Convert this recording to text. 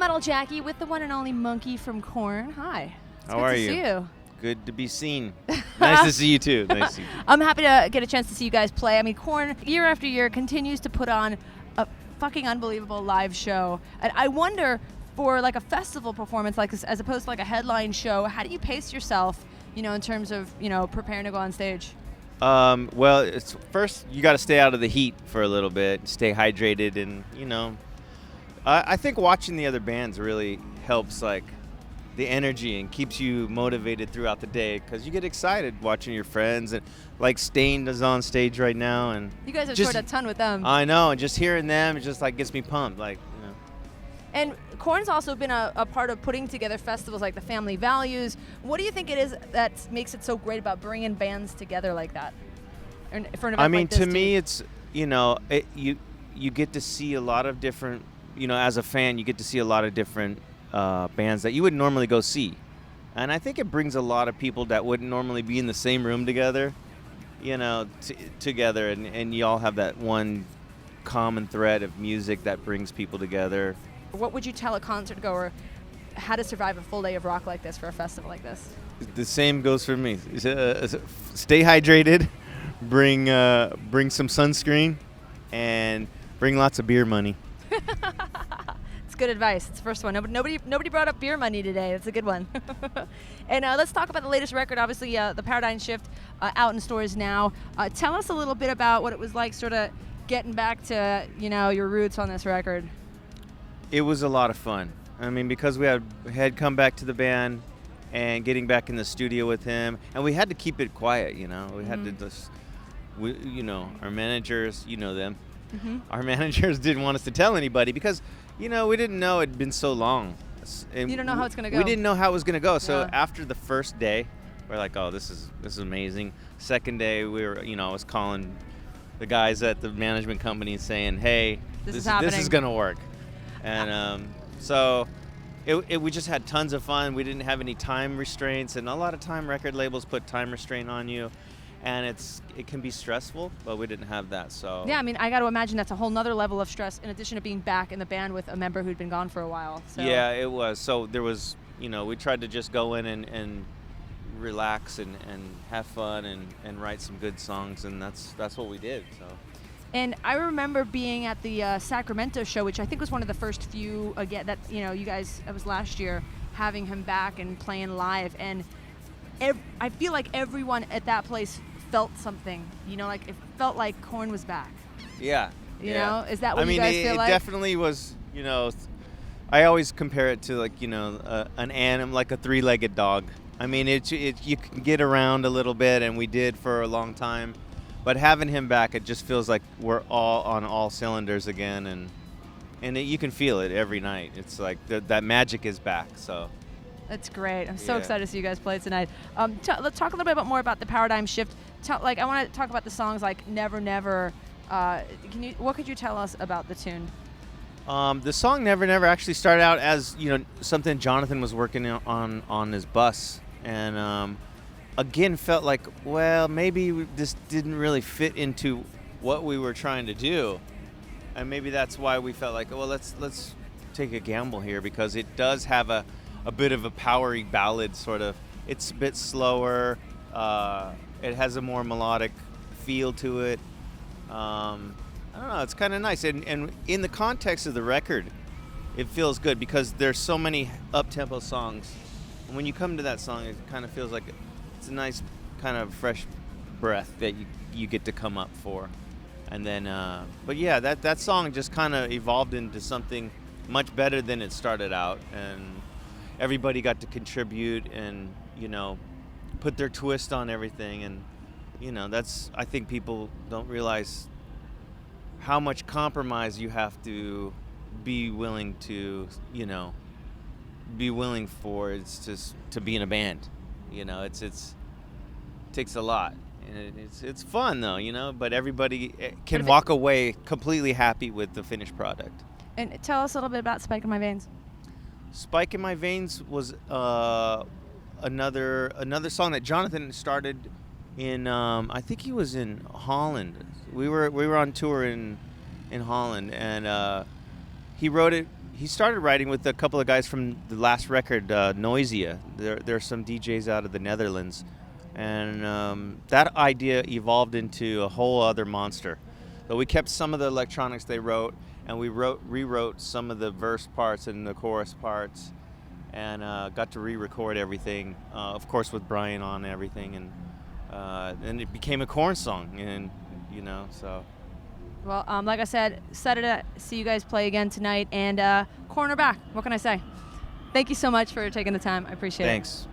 Metal Jackie with the one and only Munky from Korn. Hi. How are you? Good to see you. Good to be seen. Nice to see you too. Nice to see you. I'm happy to get a chance to see you guys play. I mean, Korn, year after year, continues to put on a fucking unbelievable live show. And I wonder, for like a festival performance like this, as opposed to like a headline show, how do you pace yourself, in terms of, preparing to go on stage? Well, it's first you got to stay out of the heat for a little bit, stay hydrated, and I think watching the other bands really helps, like, the energy and keeps you motivated throughout the day because you get excited watching your friends, and like Stained is on stage right now, and you guys have toured a ton with them. I know, and just hearing them, it just like gets me pumped, like. And Korn's also been a part of putting together festivals like the Family Values. What do you think it is that makes it so great about bringing bands together like that? For an event like this, to me, it's you get to see a lot of different. As a fan, you get to see a lot of different bands that you wouldn't normally go see. And I think it brings a lot of people that wouldn't normally be in the same room together, together. And you all have that one common thread of music that brings people together. What would you tell a concert goer how to survive a full day of rock like this for a festival like this? The same goes for me. Stay hydrated, bring some sunscreen, and bring lots of beer money. It's good advice. It's the first one. Nobody brought up beer money today. That's a good one. And let's talk about the latest record. Obviously, the Paradigm Shift out in stores now. Tell us a little bit about what it was like, sort of getting back to your roots on this record. It was a lot of fun. I mean, because we had come back to the band and getting back in the studio with him, and we had to keep it quiet. We had to just, our managers, them. Mm-hmm. Our managers didn't want us to tell anybody because, we didn't know it'd been so long. And you don't know how it's going to go. We didn't know how it was going to go. So after the first day, we're like, oh, this is amazing. Second day, we were, I was calling the guys at the management company saying, hey, this is going to work. And so we just had tons of fun. We didn't have any time restraints. And a lot of time record labels put time restraint on you. And it can be stressful, but we didn't have that. So yeah, I mean, I got to imagine that's a whole nother level of stress in addition to being back in the band with a member who'd been gone for a while. So. Yeah, it was. So there was, we tried to just go in and relax and have fun and write some good songs, and that's what we did. So. And I remember being at the Sacramento show, which I think was one of the first few again that you guys. It was last year, having him back and playing live, and I feel like everyone at that place felt something, like it felt like Korn was back. Yeah. You know, is that what you guys feel like? It definitely was, I always compare it to like, an animal, like a three-legged dog. I mean, you can get around a little bit, and we did for a long time, but having him back, it just feels like we're all on all cylinders again, and you can feel it every night. It's like that magic is back, so. That's great. I'm so excited to see you guys play tonight. Let's talk a little bit more about the Paradigm Shift. I want to talk about the songs like Never Never. What could you tell us about the tune? The song Never Never actually started out as something Jonathan was working on his bus, and again felt like, well, maybe this didn't really fit into what we were trying to do, and maybe that's why we felt like, well, let's take a gamble here, because it does have a bit of a powery ballad sort of. It's a bit slower. It has a more melodic feel to it. I don't know. It's kind of nice. And in the context of the record, it feels good because there's so many up-tempo songs. And when you come to that song, it kind of feels like it's a nice kind of fresh breath that you get to come up for. And then, but yeah, that song just kind of evolved into something much better than it started out. And everybody got to contribute and, put their twist on everything. And, I think people don't realize how much compromise you have to be willing to, be willing for. It's just to be in a band, it takes a lot. And it's fun though, but everybody can walk away completely happy with the finished product. And tell us a little bit about Spike in My Veins. Spike in My Veins was another song that Jonathan started in. I think he was in Holland. We were on tour in Holland, and he wrote it he started writing with a couple of guys from the last record, Noisia. There are some DJs out of the Netherlands, and that idea evolved into a whole other monster. So we kept some of the electronics they wrote, and we rewrote some of the verse parts and the chorus parts, and got to re-record everything, of course with Brian on everything, and it became a Korn song, and so. Well, like I said, excited to see you guys play again tonight, and Korn are back. What can I say? Thank you so much for taking the time. I appreciate it. Thanks.